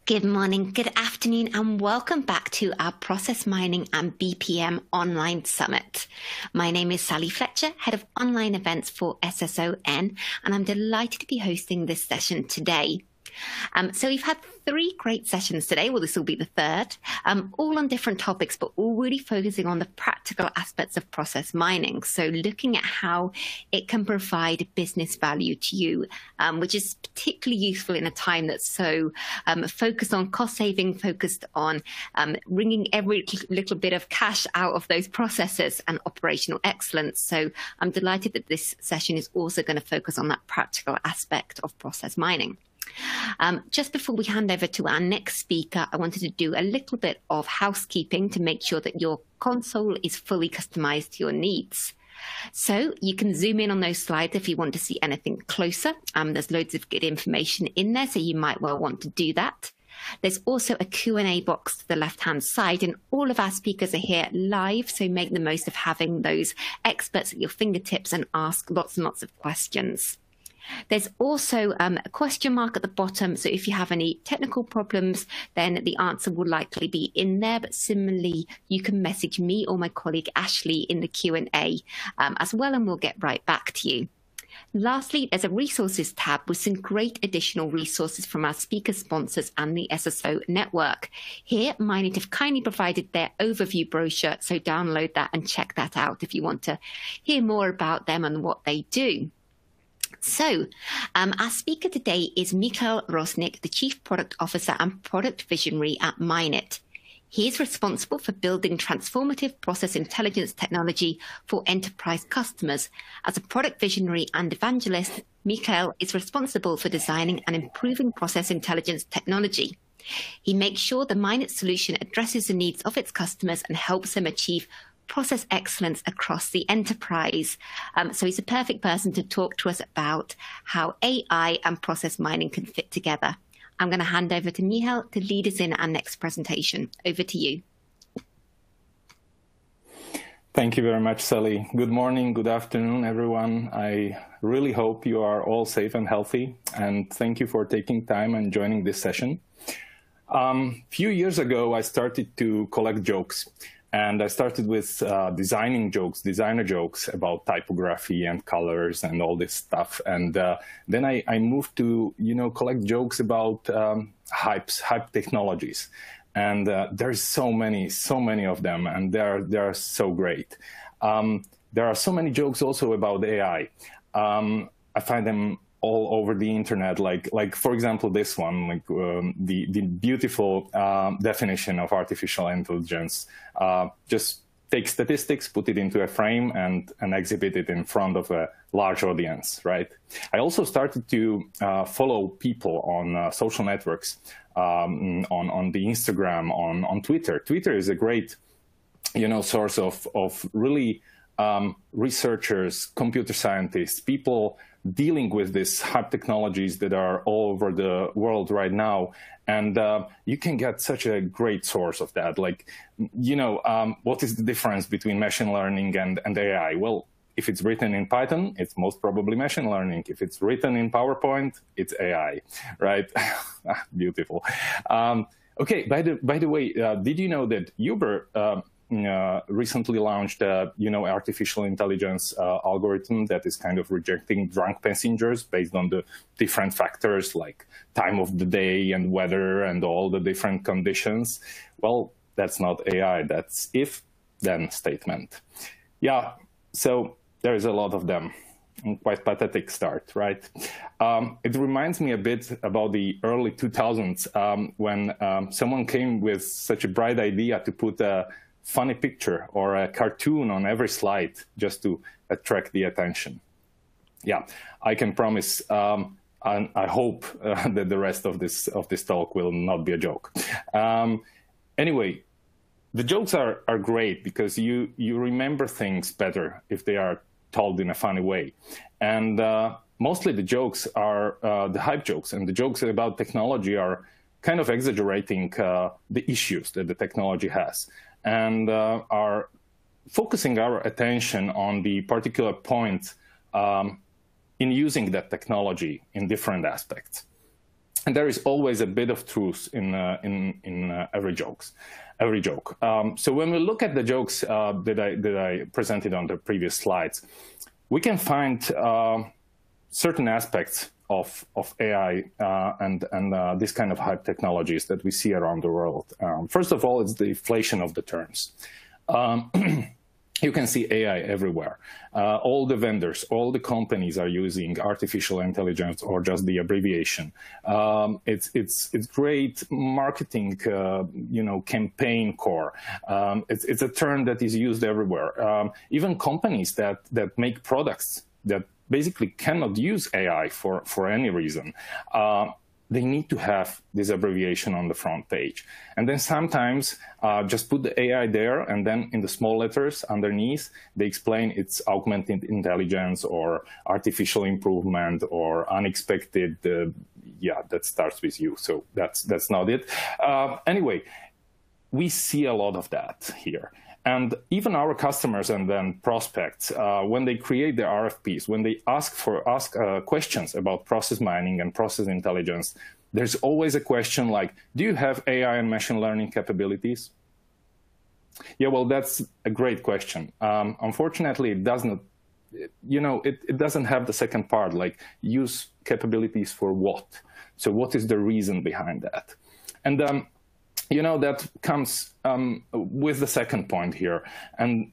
Good morning, good afternoon, and welcome back to our Process Mining and BPM Online Summit. My name is Sally Fletcher, Head of Online Events for SSON, and I'm delighted to be hosting this session today. So we've had 3 great sessions today. Well, this will be the third, all on different topics, but all really focusing on the practical aspects of process mining. So looking at how it can provide business value to you, which is particularly useful in a time that's so focused on cost saving, focused on wringing every little bit of cash out of those processes and operational excellence. So I'm delighted that this session is also going to focus on that practical aspect of process mining. Just before we hand over to our next speaker, I wanted to do a little bit of housekeeping to make sure that your console is fully customized to your needs. So you can zoom in on those slides if you want to see anything closer. There's loads of good information in there, so you might well want to do that. There's also a Q&A box to the left-hand side, and all of our speakers are here live, so make the most of having those experts at your fingertips and ask lots and lots of questions. There's also a question mark at the bottom, so if you have any technical problems, then the answer will likely be in there. But similarly, you can message me or my colleague Ashley in the Q&A as well, and we'll get right back to you. Lastly, there's a resources tab with some great additional resources from our speaker sponsors and the SSO network. Here, Minit have kindly provided their overview brochure, so download that and check that out if you want to hear more about them and what they do. So our speaker today is Michael Rosnick, the Chief Product Officer and Product Visionary at Minit. He is responsible for building transformative process intelligence technology for enterprise customers. As a product visionary and evangelist, Michael is responsible for designing and improving process intelligence technology. He makes sure the Minit solution addresses the needs of its customers and helps them achieve process excellence across the enterprise. So he's a perfect person to talk to us about how AI and process mining can fit together. I'm going to hand over to Michal to lead us in our next presentation. Over to you. Thank you very much, Sally. Good morning, good afternoon, everyone. I really hope you are all safe and healthy, and thank you for taking time and joining this session. A few years ago, I started to collect jokes. And I started with designer jokes about typography and colors and all this stuff. And then I moved to, collect jokes about hype technologies. And there's so many of them, and they're so great. There are so many jokes also about AI. I find them all over the internet, like for example, this one, the beautiful definition of artificial intelligence. Just take statistics, put it into a frame, and exhibit it in front of a large audience, right? I also started to follow people on social networks, on the Instagram, on Twitter. Twitter is a great, source of really researchers, computer scientists, people dealing with these hype technologies that are all over the world right now. And you can get such a great source of that. What is the difference between machine learning and AI? Well, if it's written in Python, it's most probably machine learning. If it's written in PowerPoint, it's AI, right? Beautiful. Okay, by the way, did you know that Uber recently launched artificial intelligence algorithm that is kind of rejecting drunk passengers based on the different factors like time of the day and weather and all the different conditions? Well, that's not AI, that's if-then statement. Yeah, so there is a lot of them. Quite pathetic start, right? It reminds me a bit about the early 2000s when someone came with such a bright idea to put a funny picture or a cartoon on every slide just to attract the attention. Yeah, I can promise, and I hope that the rest of this talk will not be a joke. Anyway, the jokes are great because you remember things better if they are told in a funny way. And mostly the jokes are the hype jokes, and the jokes about technology are kind of exaggerating the issues that the technology has, and are focusing our attention on the particular point in using that technology in different aspects. And there is always a bit of truth in every joke. So when we look at the jokes that I presented on the previous slides, we can find certain aspects of AI and this kind of hype technologies that we see around the world. First of all, it's the inflation of the terms. You can see AI everywhere. All the vendors, all the companies are using artificial intelligence or just the abbreviation. It's great marketing, campaign core. It's a term that is used everywhere. Even companies that make products that basically cannot use AI for any reason, they need to have this abbreviation on the front page. And then sometimes just put the AI there, and then in the small letters underneath, they explain it's augmented intelligence or artificial improvement or unexpected, that starts with U. So that's not it. Anyway, we see a lot of that here. And even our customers and then prospects, when they create their RFPs, when they ask questions about process mining and process intelligence, there's always a question like, do you have AI and machine learning capabilities? Yeah, well, that's a great question. Unfortunately, it doesn't, it doesn't have the second part, like use capabilities for what? So what is the reason behind that? And that comes with the second point here. And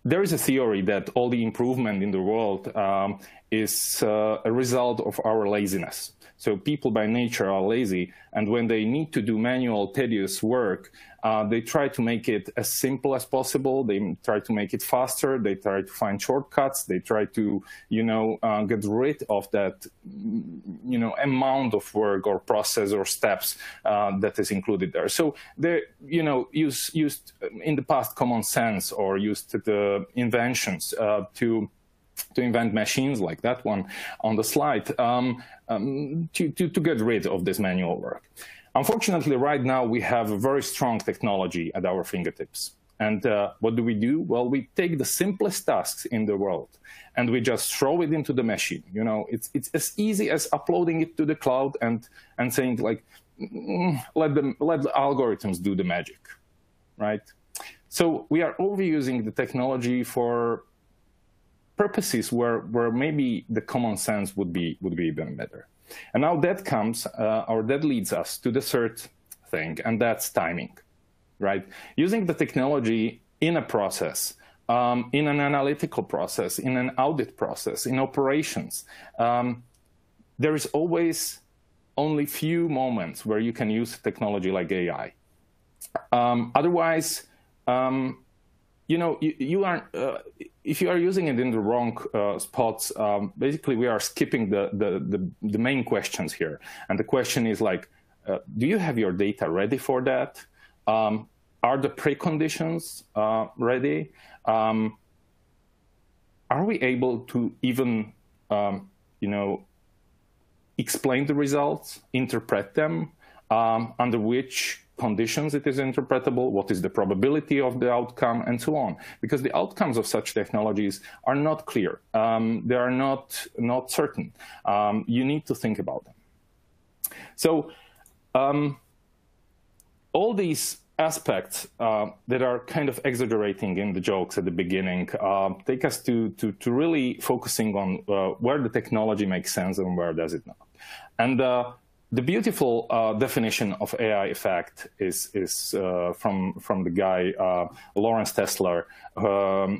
there is a theory that all the improvement in the world is a result of our laziness. So people by nature are lazy, and when they need to do manual, tedious work, they try to make it as simple as possible. They try to make it faster. They try to find shortcuts. They try to, get rid of that, amount of work or process or steps that is included there. So they, used in the past common sense or used the inventions to invent machines like that one on the slide to get rid of this manual work. Unfortunately, right now, we have a very strong technology at our fingertips. And what do? Well, we take the simplest tasks in the world and we just throw it into the machine. It's as easy as uploading it to the cloud and saying, like, let the algorithms do the magic, right? So we are overusing the technology for purposes where maybe the common sense would be even better. And now that comes, or that leads us to the third thing, and that's timing, right? Using the technology in a process, in an analytical process, in an audit process, in operations, there is always only few moments where you can use technology like AI. Otherwise, you aren't, if you are using it in the wrong spots, basically we are skipping the main questions here. And the question is like, do you have your data ready for that? Are the preconditions ready? Are we able to even, explain the results, interpret them, under which conditions it is interpretable, what is the probability of the outcome, and so on. Because the outcomes of such technologies are not clear. They are not certain. You need to think about them. So all these aspects that are kind of exaggerating in the jokes at the beginning take us to really focusing on where the technology makes sense and where does it not. And the beautiful definition of AI effect is from the guy Lawrence Tesler.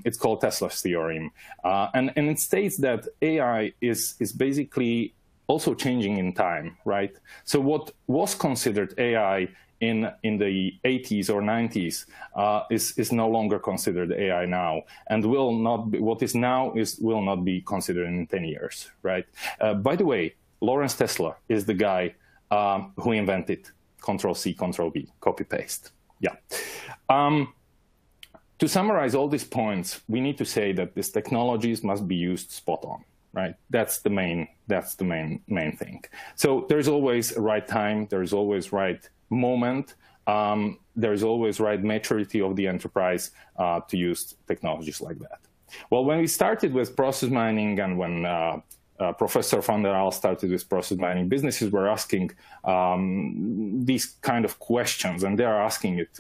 It's called Tesler's theorem, and it states that AI is basically also changing in time, right? So what was considered AI in the 80s or 90s is no longer considered AI now, and will not be, what is now will not be considered in 10 years, right? By the way, Lawrence Tesler is the guy who invented Control-C, Control-V, copy-paste. Yeah. To summarize all these points, we need to say that these technologies must be used spot on, right? That's the main thing. So there's always a right time. There's always right moment. There's always right maturity of the enterprise to use technologies like that. Well, when we started with process mining and when Professor van der Aal started with process mining, businesses were asking these kind of questions, and they are asking it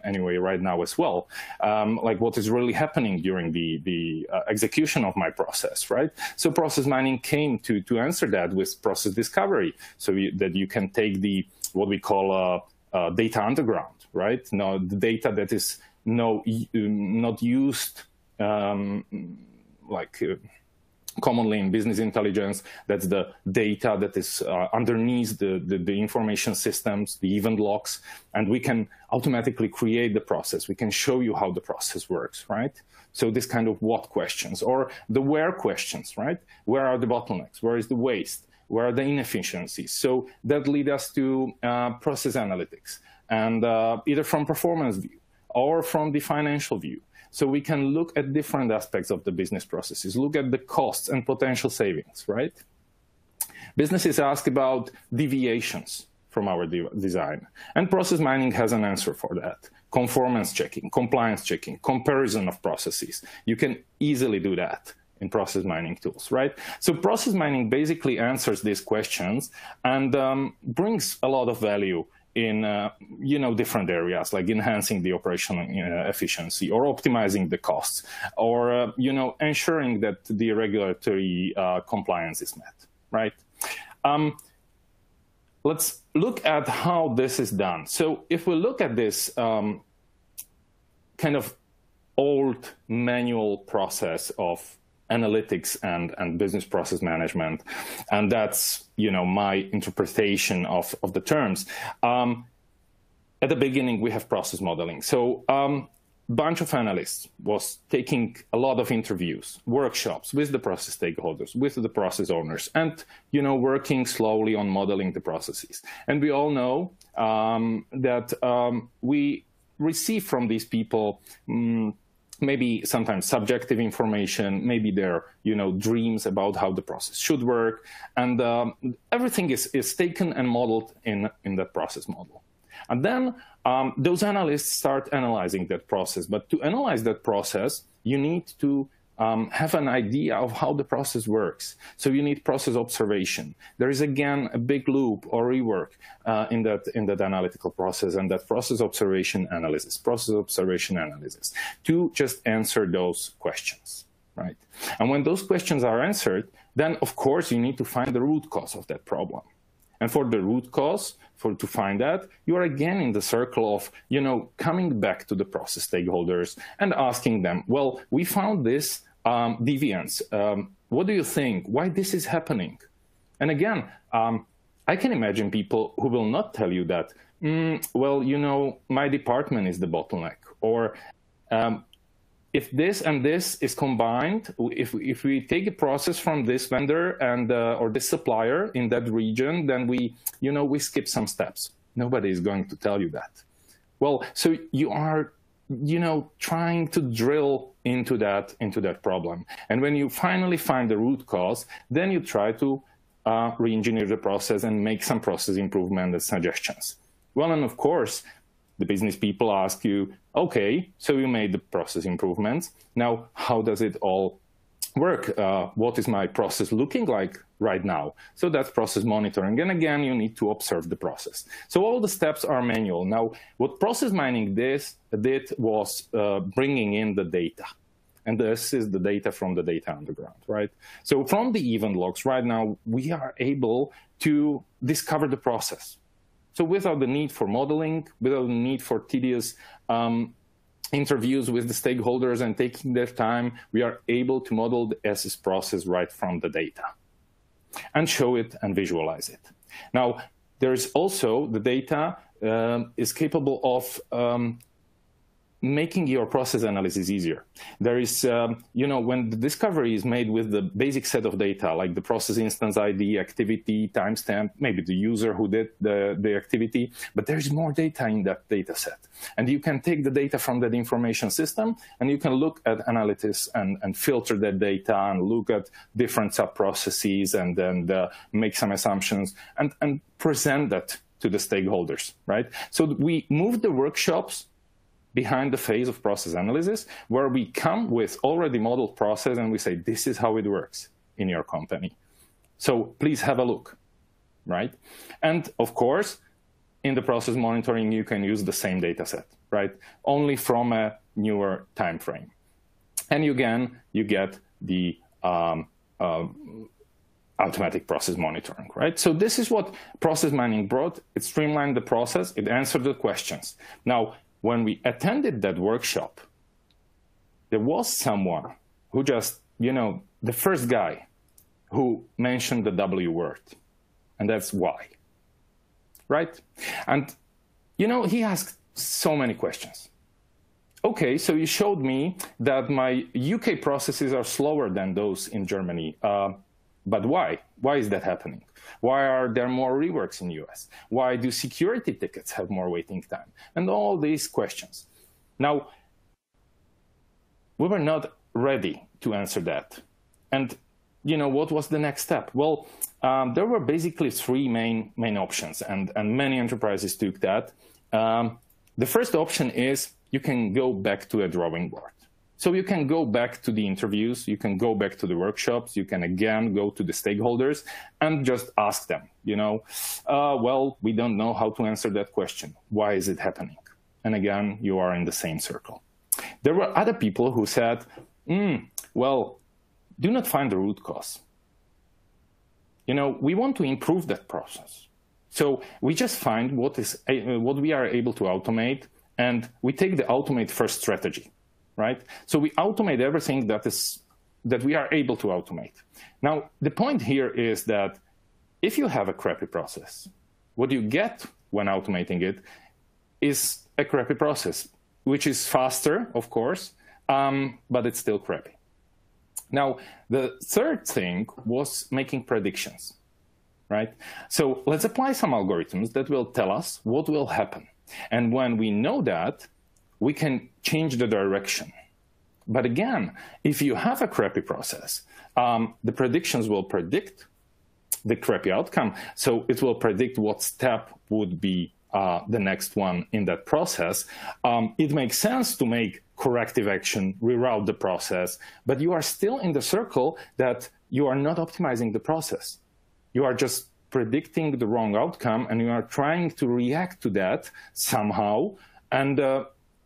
anyway right now as well, like what is really happening during the execution of my process, right? So process mining came to answer that with process discovery, so that you can take what we call data underground, right? Now, the data that is not used commonly in business intelligence. That's the data that is underneath the information systems, the event logs, and we can automatically create the process. We can show you how the process works, right? So this kind of what questions, or the where questions, right? Where are the bottlenecks? Where is the waste? Where are the inefficiencies? So that lead us to process analytics, and either from performance view or from the financial view. So we can look at different aspects of the business processes, look at the costs and potential savings, right? Businesses ask about deviations from our design, and process mining has an answer for that. Conformance checking, compliance checking, comparison of processes. You can easily do that in process mining tools, right? So process mining basically answers these questions and brings a lot of value in different areas, like enhancing the operational efficiency, or optimizing the costs, or ensuring that the regulatory compliance is met, right? Let's look at how this is done. So if we look at this kind of old manual process of analytics and business process management, and that's my interpretation of the terms. At the beginning, we have process modeling. So bunch of analysts was taking a lot of interviews, workshops with the process stakeholders, with the process owners, and working slowly on modeling the processes. And we all know that we receive from these people maybe sometimes subjective information, maybe their dreams about how the process should work, and everything is taken and modeled in that process model. And then those analysts start analyzing that process. But to analyze that process, you need to have an idea of how the process works. So you need process observation. There is, again, a big loop or rework in that analytical process, and that process observation analysis to just answer those questions, right? And when those questions are answered, then, of course, you need to find the root cause of that problem. And for the root cause, to find that, you are again in the circle of, coming back to the process stakeholders and asking them, well, we found this deviance. What do you think? Why this is happening? And again, I can imagine people who will not tell you that, well, my department is the bottleneck, or if this and this is combined, if we take a process from this vendor and or this supplier in that region, then we skip some steps. Nobody is going to tell you that. Well, so you are trying to drill into that problem. And when you finally find the root cause, then you try to re-engineer the process and make some process improvement and suggestions. Well, and of course, the business people ask you, okay, so you made the process improvements. Now, how does it all work? What is my process looking like right now? So that's process monitoring. And again, you need to observe the process. So all the steps are manual. Now, what process mining did was bringing in the data. And this is the data from the data underground, right? So from the event logs right now, we are able to discover the process. So without the need for modeling, without the need for tedious interviews with the stakeholders and taking their time, we are able to model the SS process right from the data and show it and visualize it. Now, there's also the data is capable of making your process analysis easier. There is, when the discovery is made with the basic set of data, like the process instance ID, activity, timestamp, maybe the user who did the activity, but there's more data in that data set. And you can take the data from that information system, and you can look at analytics and filter that data and look at different sub-processes and then make some assumptions and present that to the stakeholders, right? So we move the workshops behind the phase of process analysis, where we come with already modeled process and we say, this is how it works in your company. So please have a look, right? And of course, in the process monitoring, you can use the same data set, right? Only from a newer time frame. And again, you get the automatic process monitoring, right? So this is what process mining brought. It streamlined the process. It answered the questions. Now, when we attended that workshop, there was someone who just, the first guy who mentioned the W word, and that's why, right? And, he asked so many questions. Okay, so you showed me that my UK processes are slower than those in Germany. But why? Why is that happening? Why are there more reworks in US? Why do security tickets have more waiting time? And all these questions. Now, we were not ready to answer that. And what was the next step? Well, there were basically three main options, and many enterprises took that. The first option is you can go back to a drawing board. So you can go back to the interviews, you can go back to the workshops, you can again go to the stakeholders and just ask them, well, we don't know how to answer that question. Why is it happening? And again, you are in the same circle. There were other people who said, well, do not find the root cause. We want to improve that process. So we just find what we are able to automate, and we take the automate first strategy. Right? So we automate everything that we are able to automate. Now, the point here is that if you have a crappy process, what you get when automating it is a crappy process, which is faster, of course, but it's still crappy. Now, the third thing was making predictions, right? So let's apply some algorithms that will tell us what will happen. And when we know that, we can change the direction. But again, if you have a crappy process, the predictions will predict the crappy outcome. So it will predict what step would be the next one in that process. It makes sense to make corrective action, reroute the process, but you are still in the circle that you are not optimizing the process. You are just predicting the wrong outcome, and you are trying to react to that somehow, and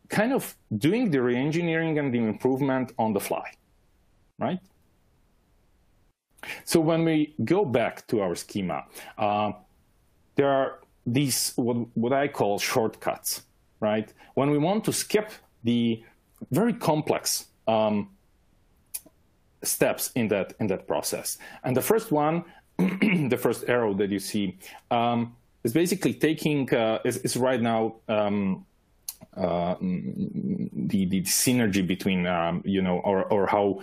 kind of doing the re-engineering and the improvement on the fly, right? So when we go back to our schema, there are these, what I call shortcuts, right? When we want to skip the very complex steps in that process. And the first one, the first arrow that you see, is basically taking, is right now, the synergy between, or how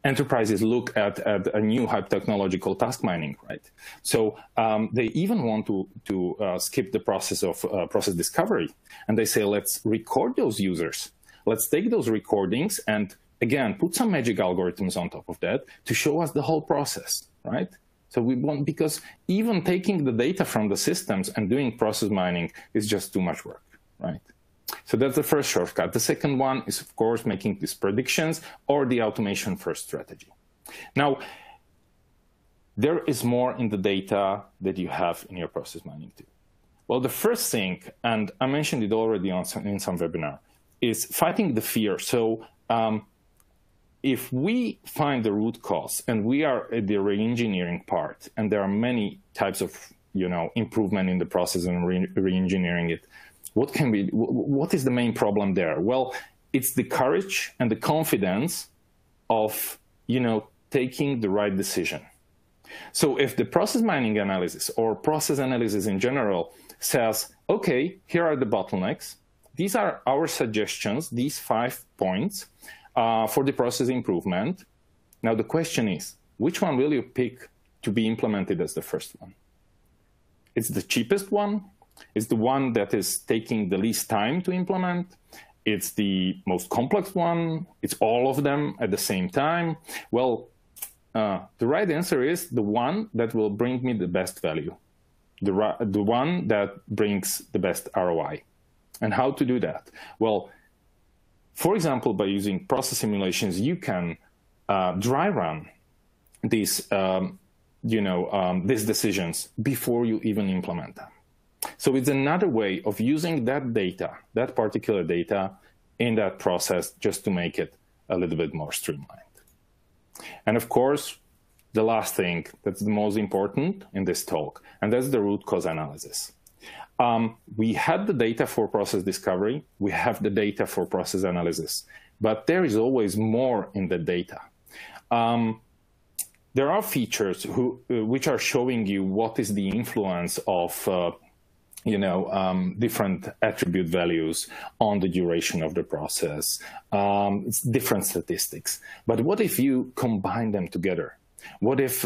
enterprises look at a new hyper-technological task mining, right? So they even want to skip the process of process discovery. And they say, let's record those users. Let's take those recordings and, again, put some magic algorithms on top of that to show us the whole process, right? So we want, because even taking the data from the systems and doing process mining is just too much work, right? So that's the first shortcut. The second one is, of course, making these predictions or the automation first strategy. Now, there is more in the data that you have in your process mining too. Well, the first thing, and I mentioned it already in some webinar, is fighting the fear. So if we find the root cause and we are at the re-engineering part, and there are many types of improvement in the process and re-engineering it, what is the main problem there? Well, it's the courage and the confidence of taking the right decision. So if the process mining analysis or process analysis in general says, okay, here are the bottlenecks, these are our suggestions, these 5 points for the process improvement. Now the question is, which one will you pick to be implemented as the first one? It's the cheapest one. It's the one that is taking the least time to implement. It's the most complex one. It's all of them at the same time. Well, the right answer is the one that will bring me the best value, the one that brings the best ROI. And how to do that? Well, for example, by using process simulations, you can dry run these these decisions before you even implement them. So it's another way of using that data, that particular data, in that process just to make it a little bit more streamlined. And of course, the last thing that's the most important in this talk, and that's the root cause analysis. We had the data for process discovery, we have the data for process analysis, but there is always more in the data. There are features which are showing you what is the influence of different attribute values on the duration of the process. It's different statistics. But what if you combine them together? What if,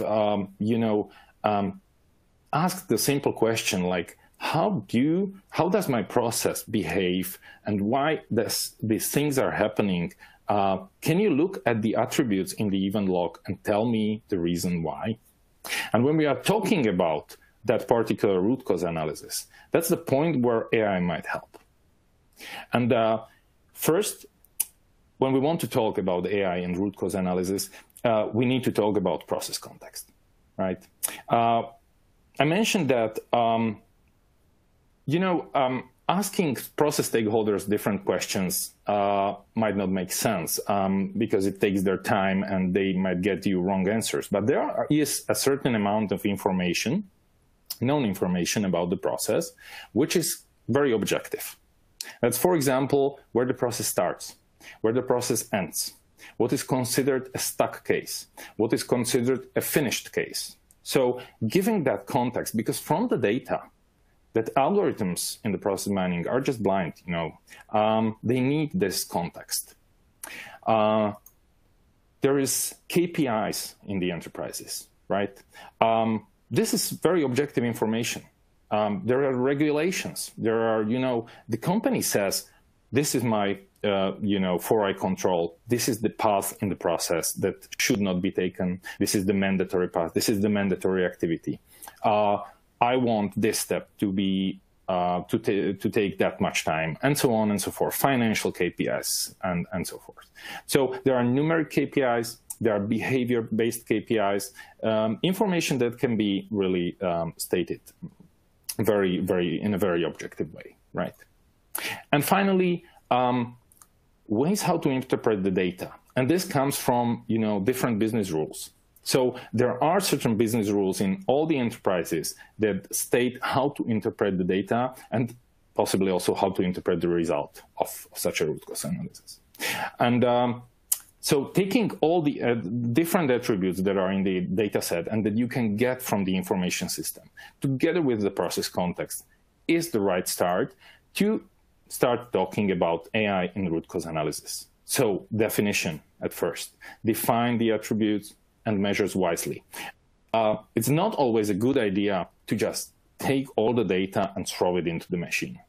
ask the simple question like, how does my process behave and why these things are happening? Can you look at the attributes in the event log and tell me the reason why? And when we are talking about that particular root cause analysis, that's the point where AI might help. And first, when we want to talk about AI and root cause analysis, we need to talk about process context, right? I mentioned that, asking process stakeholders different questions might not make sense because it takes their time and they might get you wrong answers. But there is a certain amount of information, known information about the process, which is very objective. That's, for example, where the process starts, where the process ends, what is considered a stuck case, what is considered a finished case. So giving that context, because from the data, that algorithms in the process mining are just blind, they need this context. There is KPIs in the enterprises, right? This is very objective information. There are regulations. There are, the company says, this is my, 4i control. This is the path in the process that should not be taken. This is the mandatory path. This is the mandatory activity. I want this step to be to take that much time, and so on and so forth. Financial KPIs and so forth. So there are numeric KPIs. There are behavior-based KPIs. Information that can be really stated in a very objective way, right? And finally, ways how to interpret the data, and this comes from different business rules. So there are certain business rules in all the enterprises that state how to interpret the data and possibly also how to interpret the result of such a root cause analysis. And so taking all the different attributes that are in the data set and that you can get from the information system together with the process context is the right start to start talking about AI in root cause analysis. So definition at first, define the attributes and measures wisely. It's not always a good idea to just take all the data and throw it into the machine.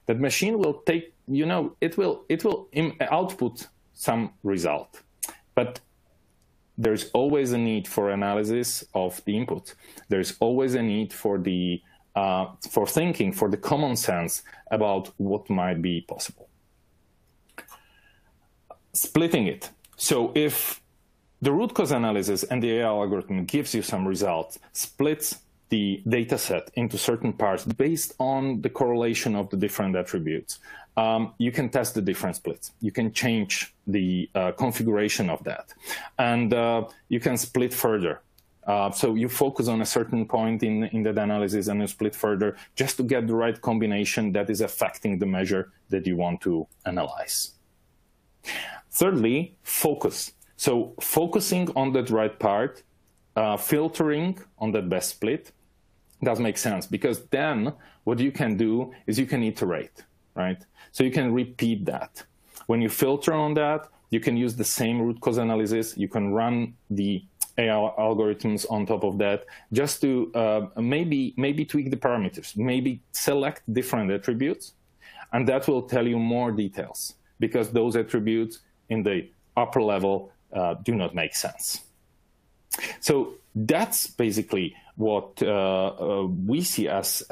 That machine will take, it will output some result, but there's always a need for analysis of the input. There's always a need for for thinking, for the common sense about what might be possible. Splitting it. So if the root cause analysis and the AI algorithm gives you some results, splits the data set into certain parts based on the correlation of the different attributes. You can test the different splits. You can change the configuration of that. And you can split further. So you focus on a certain point in that analysis and you split further just to get the right combination that is affecting the measure that you want to analyze. Thirdly, focus. So focusing on that right part, filtering on that best split does make sense, because then what you can do is you can iterate, right? So you can repeat that. When you filter on that, you can use the same root cause analysis. You can run the AI algorithms on top of that just to maybe tweak the parameters, maybe select different attributes, and that will tell you more details because those attributes in the upper level do not make sense. So that's basically what we see as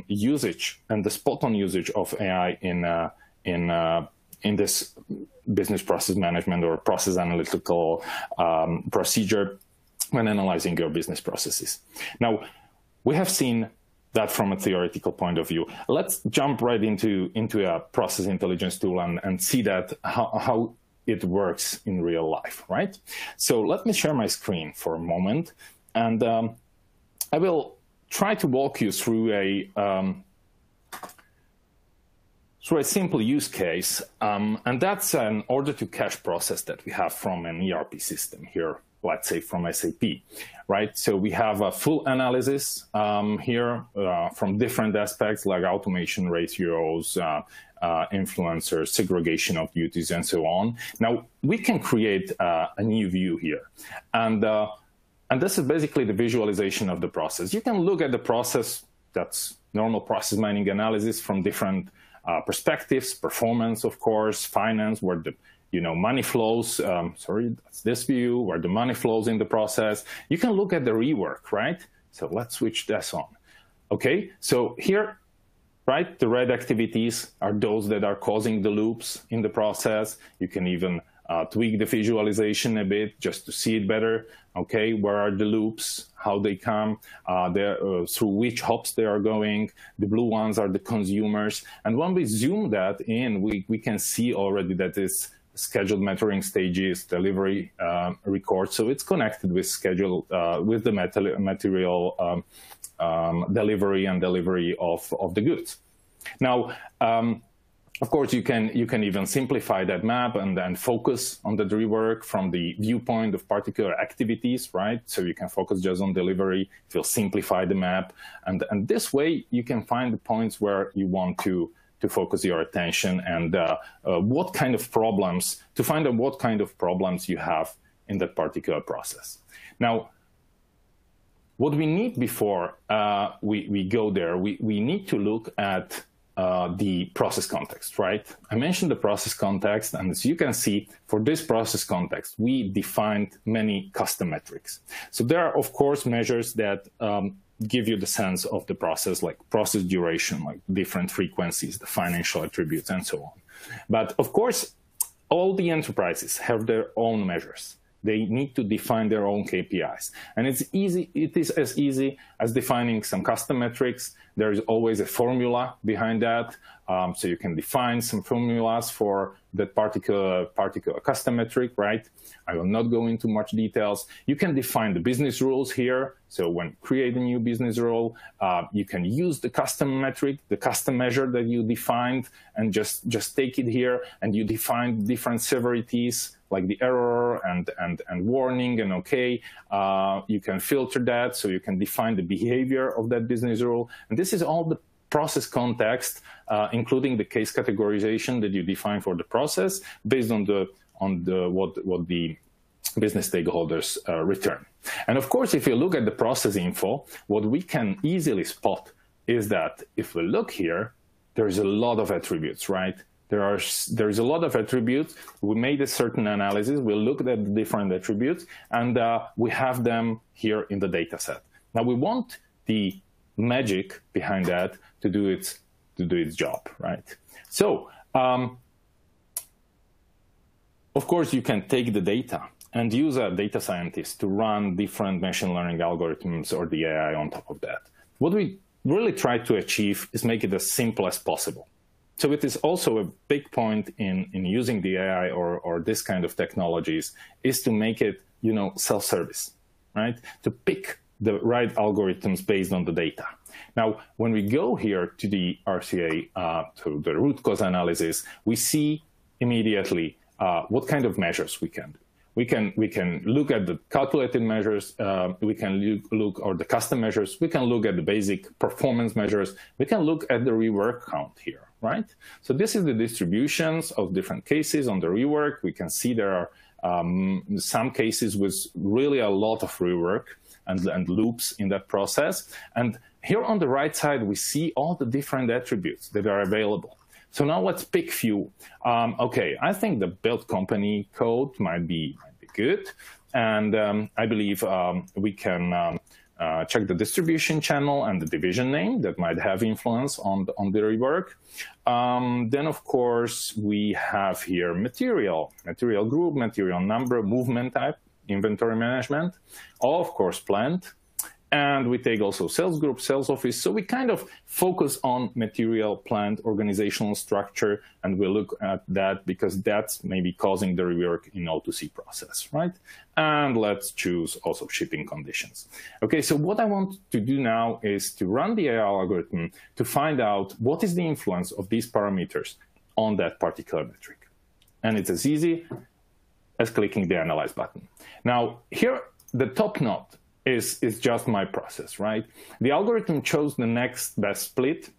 usage and the spot-on usage of AI in in this business process management or process analytical procedure when analyzing your business processes. Now, we have seen that from a theoretical point of view. Let's jump right into a process intelligence tool and see that how it works in real life, right? So let me share my screen for a moment, and I will try to walk you through a simple use case, and that's an order-to-cash process that we have from an ERP system here, let's say from SAP, right? So we have a full analysis here from different aspects like automation ratios, influencers, segregation of duties, and so on. Now, we can create a new view here. And this is basically the visualization of the process. You can look at the process, that's normal process mining analysis from different perspectives, performance, of course, finance, where the money flows. That's this view, where the money flows in the process. You can look at the rework, right? So let's switch this on. Okay, so here, right, the red activities are those that are causing the loops in the process. You can even tweak the visualization a bit just to see it better. Okay, where are the loops, how they come, through which hops they are going. The blue ones are the consumers. And when we zoom that in, we can see already that this scheduled metering stages, delivery record. So it's connected with schedule, with the material delivery and delivery of the goods. Now, of course, you can even simplify that map and then focus on the rework from the viewpoint of particular activities, right? So you can focus just on delivery. It will simplify the map, and this way you can find the points where you want to focus your attention and what kind of problems, to find out what kind of problems you have in that particular process. Now, what we need before we go there, we need to look at the process context, right? I mentioned the process context, and as you can see, for this process context, we defined many custom metrics. So there are, of course, measures that give you the sense of the process, like process duration, like different frequencies, the financial attributes, and so on. But of course, all the enterprises have their own measures. They need to define their own KPIs. And it is as easy as defining some custom metrics. There is always a formula behind that. So you can define some formulas for that particular custom metric, right? I will not go into much details. You can define the business rules here. So when create a new business rule, you can use the custom metric, the custom measure that you defined, and just take it here, and you define different severities, like the error and warning and okay. You can filter that, so you can define the behavior of that business rule. And this is all the process context, including the case categorization that you define for the process based on what the business stakeholders return. And of course, if you look at the process info, what we can easily spot is that if we look here, there's a lot of attributes, right? There's a lot of attributes. We made a certain analysis. We looked at the different attributes, and we have them here in the data set. Now we want the magic behind that to do its job, right? So, of course, you can take the data and use a data scientist to run different machine learning algorithms or the AI on top of that. What we really try to achieve is make it as simple as possible. So it is also a big point in using the AI or this kind of technologies is to make it, self-service, right? To pick the right algorithms based on the data. Now, when we go here to the RCA, to the root cause analysis, we see immediately what kind of measures we can do. We can look at the calculated measures, we can look or the custom measures, we can look at the basic performance measures, we can look at the rework count here, right? So this is the distributions of different cases on the rework. We can see there are some cases with really a lot of rework and loops in that process. And here on the right side, we see all the different attributes that are available. So now let's pick few. Okay, I think the build company code might be good. And I believe we can check the distribution channel and the division name that might have influence on the rework. Then, of course, we have here material group, material number, movement type, inventory management, all, of course, plant. And we take also sales group, sales office. So we kind of focus on material, plant, organizational structure, and we look at that because that's maybe causing the rework in O2C process, right? And let's choose also shipping conditions. Okay, so what I want to do now is to run the AI algorithm to find out what is the influence of these parameters on that particular metric. And it's as easy as clicking the Analyze button. Now, here, the top node is just my process, right? The algorithm chose the next best split,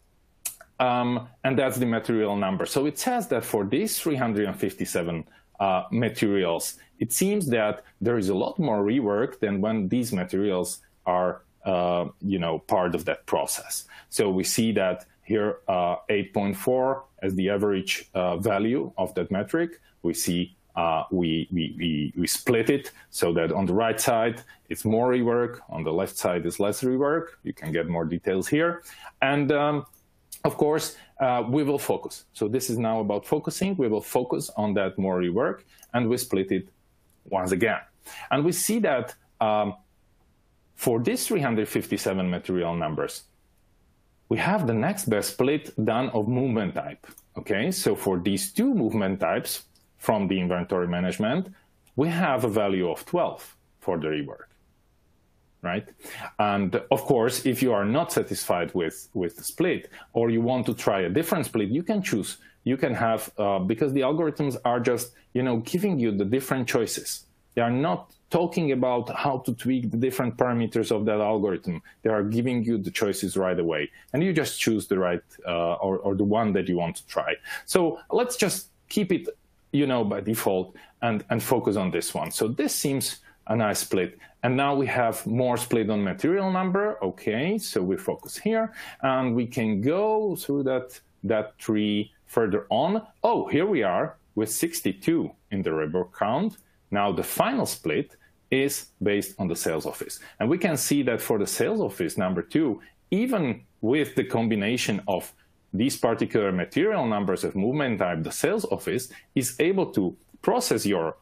and that's the material number. So it says that for these 357 materials, it seems that there is a lot more rework than when these materials are, part of that process. So we see that here, 8.4 as the average value of that metric. We see we split it so that on the right side, it's more rework. On the left side is less rework. You can get more details here. And of course, we will focus. So this is now about focusing. We will focus on that more rework, and we split it once again. And we see that for these 357 material numbers, we have the next best split done of movement type. Okay, so for these two movement types, from the inventory management, we have a value of 12 for the rework, right? And of course, if you are not satisfied with the split, or you want to try a different split, you can choose. You can have, because the algorithms are just, giving you the different choices. They are not talking about how to tweak the different parameters of that algorithm. They are giving you the choices right away. And you just choose the right, or the one that you want to try. So let's just keep it by default and focus on this one. So this seems a nice split. And now we have more split on material number. Okay, so we focus here and we can go through that tree further on. Oh, here we are with 62 in the rework count. Now the final split is based on the sales office. And we can see that for the sales office number 2, even with the combination of these particular material numbers of movement type, the sales office is able to process your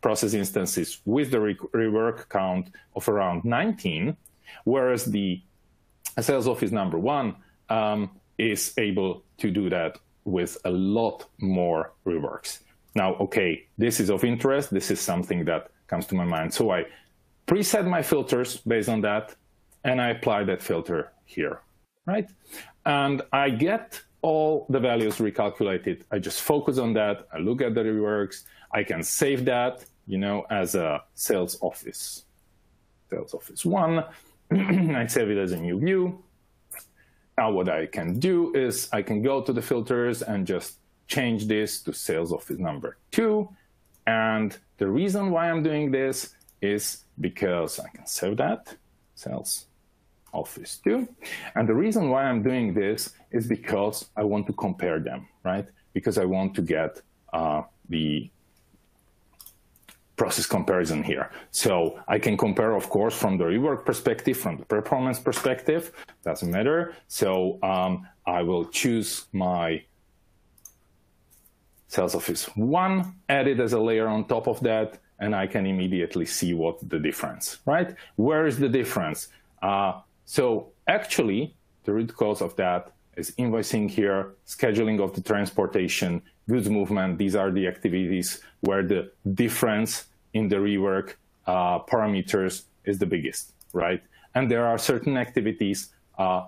process instances with the rework count of around 19, whereas the sales office number 1 is able to do that with a lot more reworks. Now, okay, this is of interest. This is something that comes to my mind. So I preset my filters based on that, and I apply that filter here, right? And I get all the values recalculated. I just focus on that. I look at the reworks. I can save that, as a sales office 1. I save it as a new view. Now what I can do is I can go to the filters and just change this to sales office number 2. And the reason why I'm doing this is because I can save that, sales office 2. And the reason why I'm doing this is because I want to compare them, right? Because I want to get the process comparison here. So I can compare, of course, from the rework perspective, from the performance perspective, doesn't matter. So I will choose my sales office 1, add it as a layer on top of that, and I can immediately see what the difference, right? Where is the difference? So actually, the root cause of that is invoicing here, scheduling of the transportation, goods movement. These are the activities where the difference in the rework parameters is the biggest, right? And there are certain activities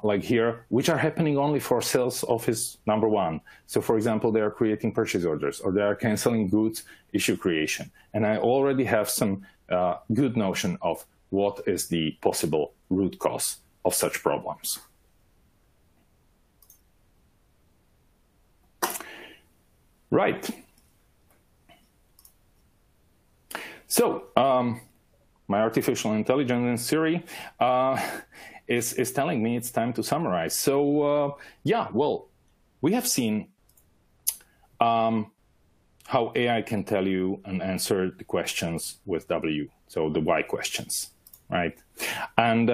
like here, which are happening only for sales office number 1. So for example, they are creating purchase orders, or they are canceling goods issue creation. And I already have some good notion of what is the possible root cause of such problems. Right. So my artificial intelligence in Siri is telling me it's time to summarize. So yeah, well, we have seen how AI can tell you and answer the questions with W, so the why questions, right? And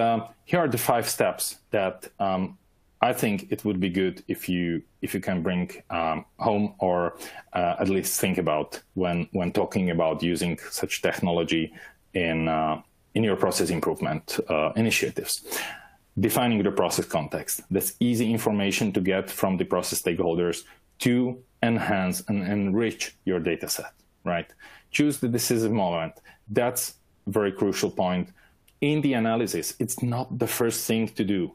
here are the 5 steps that I think it would be good if you can bring home, or at least think about when talking about using such technology in your process improvement initiatives. Defining the process context. That's easy information to get from the process stakeholders to enhance and enrich your data set, right? Choose the decisive moment. That's a very crucial point. In the analysis, it's not the first thing to do.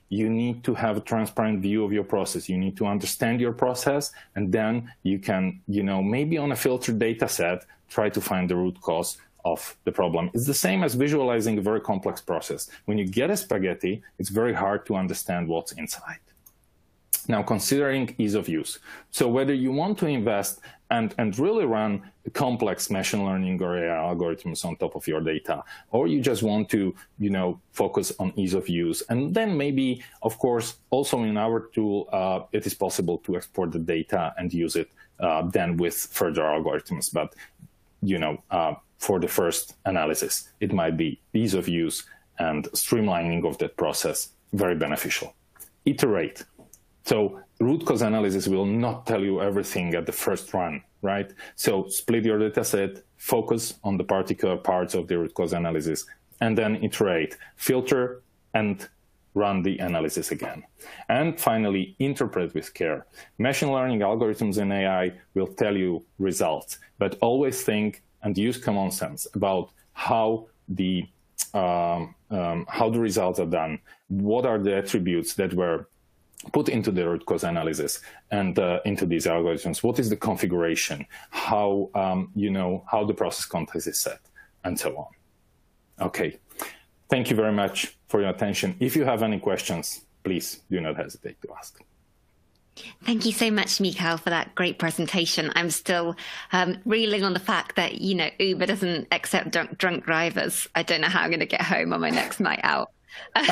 You need to have a transparent view of your process. You need to understand your process, and then you can, maybe on a filtered data set, try to find the root cause of the problem. It's the same as visualizing a very complex process. When you get a spaghetti, it's very hard to understand what's inside. Now, considering ease of use. So whether you want to invest and really run complex machine learning or AI algorithms on top of your data, or you just want to, focus on ease of use. And then maybe, of course, also in our tool, it is possible to export the data and use it then with further algorithms. But, for the first analysis, it might be ease of use and streamlining of that process very beneficial. Iterate. So root cause analysis will not tell you everything at the first run, right? So split your data set, focus on the particular parts of the root cause analysis, and then iterate, filter, and run the analysis again. And finally, interpret with care. Machine learning algorithms and AI will tell you results, but always think and use common sense about how the results are done. What are the attributes that were put into the root cause analysis and into these algorithms? What is the configuration? How how the process context is set, and so on. Okay, thank you very much for your attention. If you have any questions, please do not hesitate to ask. Thank you so much, Mikhail, for that great presentation. I'm still reeling on the fact that, Uber doesn't accept drunk drivers. I don't know how I'm going to get home on my next night out.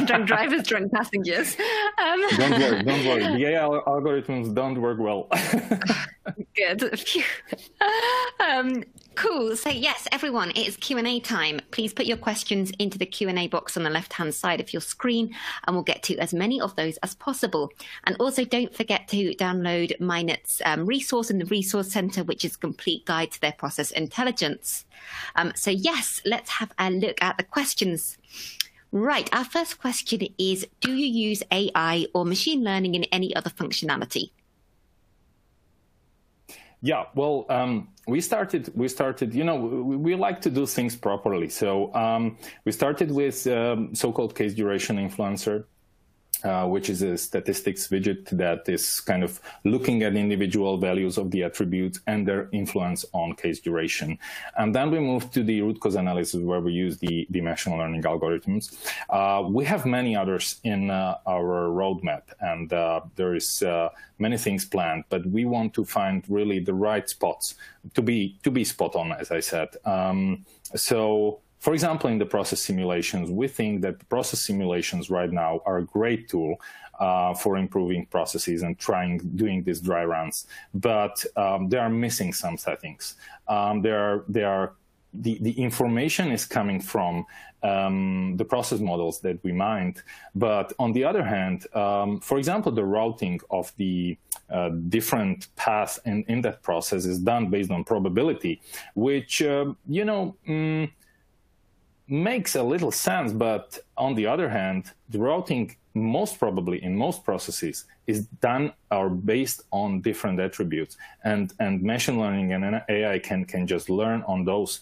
Drunk drivers, drunk passengers. Don't worry. The AI algorithms don't work well. Good. Phew. Cool. So yes, everyone, it is Q&A time. Please put your questions into the Q&A box on the left-hand side of your screen, and we'll get to as many of those as possible. And also don't forget to download Minet's resource in the Resource Center, which is a complete guide to their process intelligence. So yes, let's have a look at the questions. Right, our first question is, do you use AI or machine learning in any other functionality? Yeah, well, we started, we like to do things properly. So we started with so-called case duration influencer, which is a statistics widget that is kind of looking at individual values of the attributes and their influence on case duration. And then we moved to the root cause analysis, where we use the machine learning algorithms. We have many others in our roadmap, and there is many things planned, but we want to find really the right spots to be spot on, as I said. So, for example, in the process simulations, we think that the process simulations right now are a great tool for improving processes and doing these dry runs, but they are missing some settings. The information is coming from the process models that we mined, but on the other hand, for example, the routing of the different paths in that process is done based on probability, which makes a little sense, but on the other hand, the routing most probably in most processes is done or based on different attributes, and machine learning and AI can just learn on those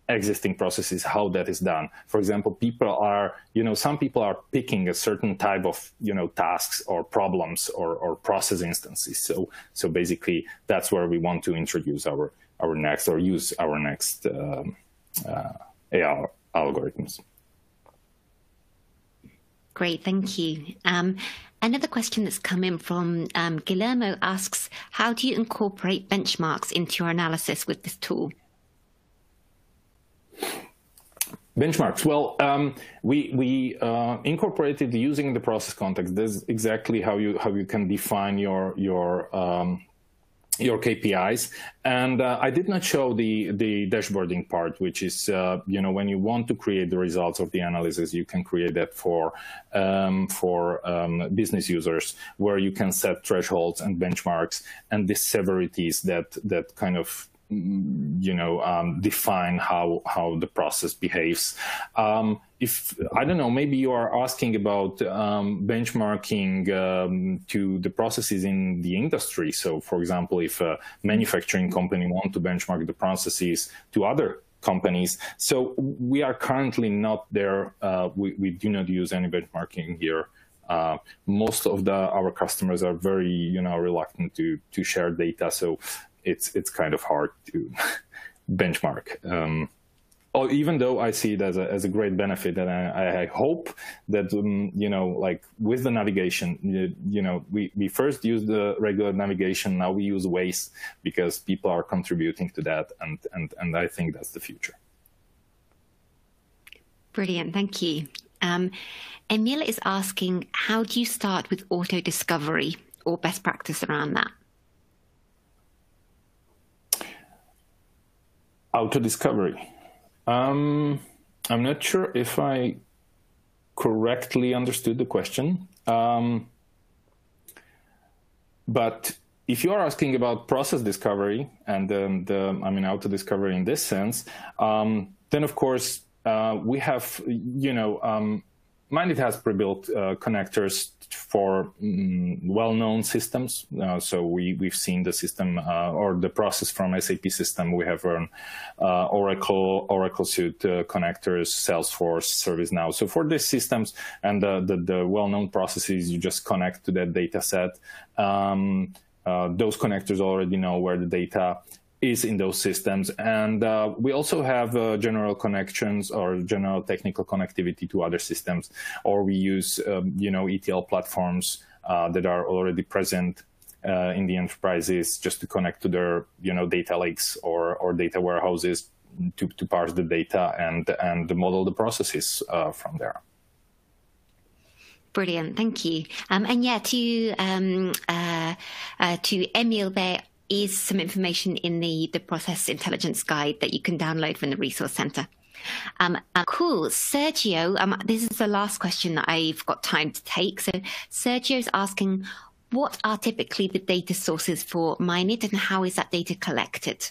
existing processes how that is done. For example, some people are picking a certain type of tasks or problems or process instances. So basically, that's where we want to introduce our next, or use our next AI algorithms. Great, thank you. Another question that's come in from Guillermo asks, how do you incorporate benchmarks into your analysis with this tool? Benchmarks. Well, we incorporated using the process context. This is exactly how you can define your your KPIs. And I did not show the dashboarding part, which is, when you want to create the results of the analysis, you can create that for business users, where you can set thresholds and benchmarks and the severities that kind of define how the process behaves. If I don't know, maybe you are asking about benchmarking to the processes in the industry. So, for example, if a manufacturing company want to benchmark the processes to other companies, so we are currently not there. We do not use any benchmarking here. Most of our customers are very reluctant to share data, so it's kind of hard to benchmark. Even though I see it as a great benefit, and I hope that like with the navigation, we first use the regular navigation, now we use Waze because people are contributing to that, and I think that's the future. Brilliant, thank you. Emil is asking, how do you start with auto discovery or best practice around that? Auto discovery. I'm not sure if I correctly understood the question, but if you are asking about process discovery and auto discovery in this sense, then of course we have Mindit has pre-built connectors for well-known systems. So we've seen the system or the process from SAP system. We have Oracle Suite connectors, Salesforce, ServiceNow. So for these systems and the well-known processes, you just connect to that data set. Those connectors already know where the data is in those systems. And we also have general connections or general technical connectivity to other systems, or we use, ETL platforms that are already present in the enterprises just to connect to their, data lakes or data warehouses to parse the data and model the processes from there. Brilliant, thank you. And yeah, to Emil there, is some information in the process intelligence guide that you can download from the resource center. Cool. Sergio, this is the last question that I've got time to take. So Sergio's asking, what are typically the data sources for Mindit and how is that data collected?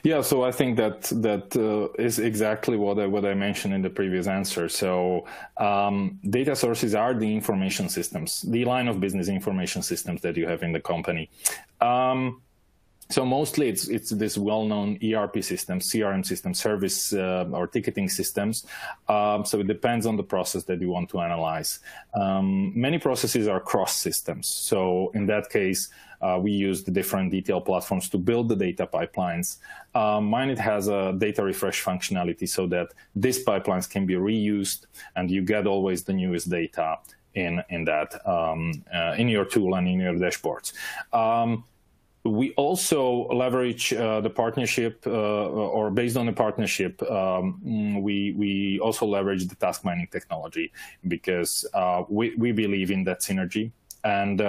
Yeah, so I think that is exactly what I mentioned in the previous answer. So data sources are the information systems, the line of business information systems that you have in the company. So mostly it's this well-known ERP systems, CRM systems, service or ticketing systems. So it depends on the process that you want to analyze. Many processes are cross systems. So in that case, we use the different ETL platforms to build the data pipelines. Mindit has a data refresh functionality so that these pipelines can be reused and you get always the newest data in that in your tool and in your dashboards. We also leverage the partnership, or based on the partnership, we also leverage the task mining technology because we believe in that synergy and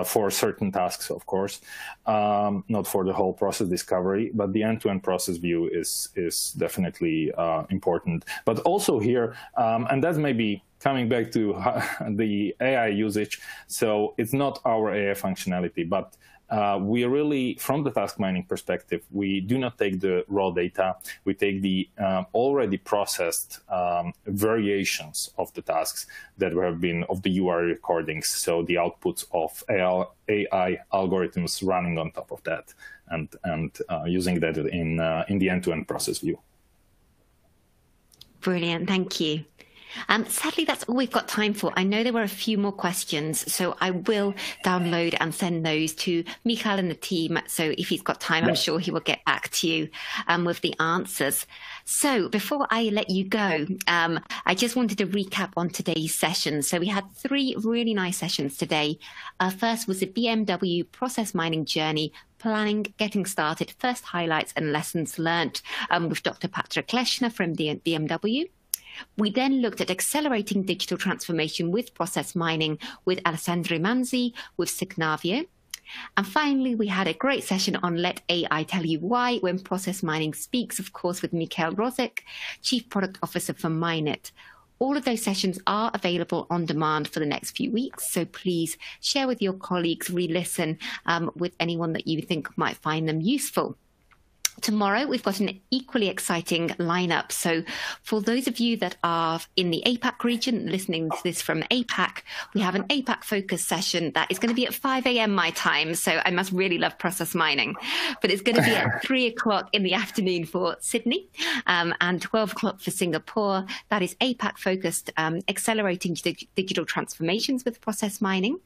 for certain tasks, of course, not for the whole process discovery, but the end-to-end process view is definitely important. But also here, and that may be coming back to the AI usage, so it's not our AI functionality, but we really, from the task mining perspective, we do not take the raw data. We take the already processed variations of the tasks that have been of the URI recordings. So the outputs of AI algorithms running on top of that and using that in the end-to-end process view. Brilliant. Thank you. Sadly, that's all we've got time for. I know there were a few more questions, so I will download and send those to Michael and the team. So if he's got time, I'm sure he will get back to you with the answers. So before I let you go, I just wanted to recap on today's session. So we had 3 really nice sessions today. First was the BMW process mining journey, planning, getting started, first highlights and lessons learned with Dr. Patrick Leshner from the BMW. We then looked at accelerating digital transformation with process mining with Alessandro Manzi with Signavio. And finally, we had a great session on Let AI Tell You Why, when Process Mining speaks, of course, with Mikhail Rozik, Chief Product Officer for Mineit. All of those sessions are available on demand for the next few weeks, so please share with your colleagues, re-listen with anyone that you think might find them useful. Tomorrow, we've got an equally exciting lineup. So for those of you that are in the APAC region, listening to this from APAC, we have an APAC focus session that is going to be at 5 a.m. my time. So I must really love process mining. But it's going to be at 3 o'clock in the afternoon for Sydney and 12 o'clock for Singapore. That is APAC focused, accelerating digital transformations with process mining.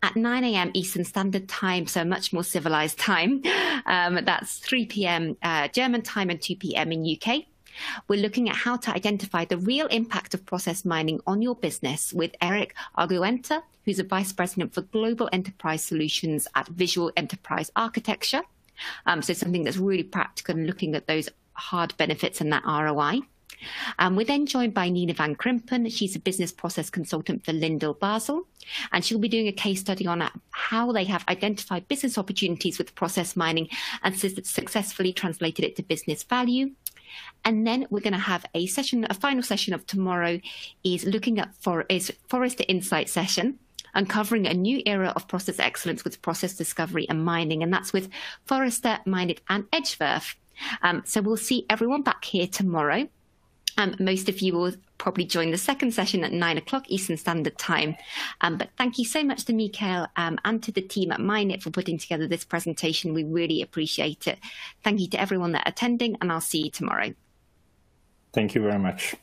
At 9 a.m. Eastern Standard Time, so much more civilized time. That's 3 p.m. German time and 2 p.m. in UK. We're looking at how to identify the real impact of process mining on your business with Eric Arguenta, who's a Vice President for Global Enterprise Solutions at Visual Enterprise Architecture. So something that's really practical and looking at those hard benefits and that ROI. We're then joined by Nina van Krimpen. She's a business process consultant for Lindell Basel, and she'll be doing a case study on how they have identified business opportunities with process mining and successfully translated it to business value. And then we're going to have a final session of tomorrow is looking at Forrester Insight session, uncovering a new era of process excellence with process discovery and mining, and that's with Forrester, Mineit, and Edgeworth. So we'll see everyone back here tomorrow. Most of you will probably join the second session at 9 o'clock Eastern Standard Time. But thank you so much to Mikhail and to the team at Mineit for putting together this presentation. We really appreciate it. Thank you to everyone that's attending, and I'll see you tomorrow. Thank you very much.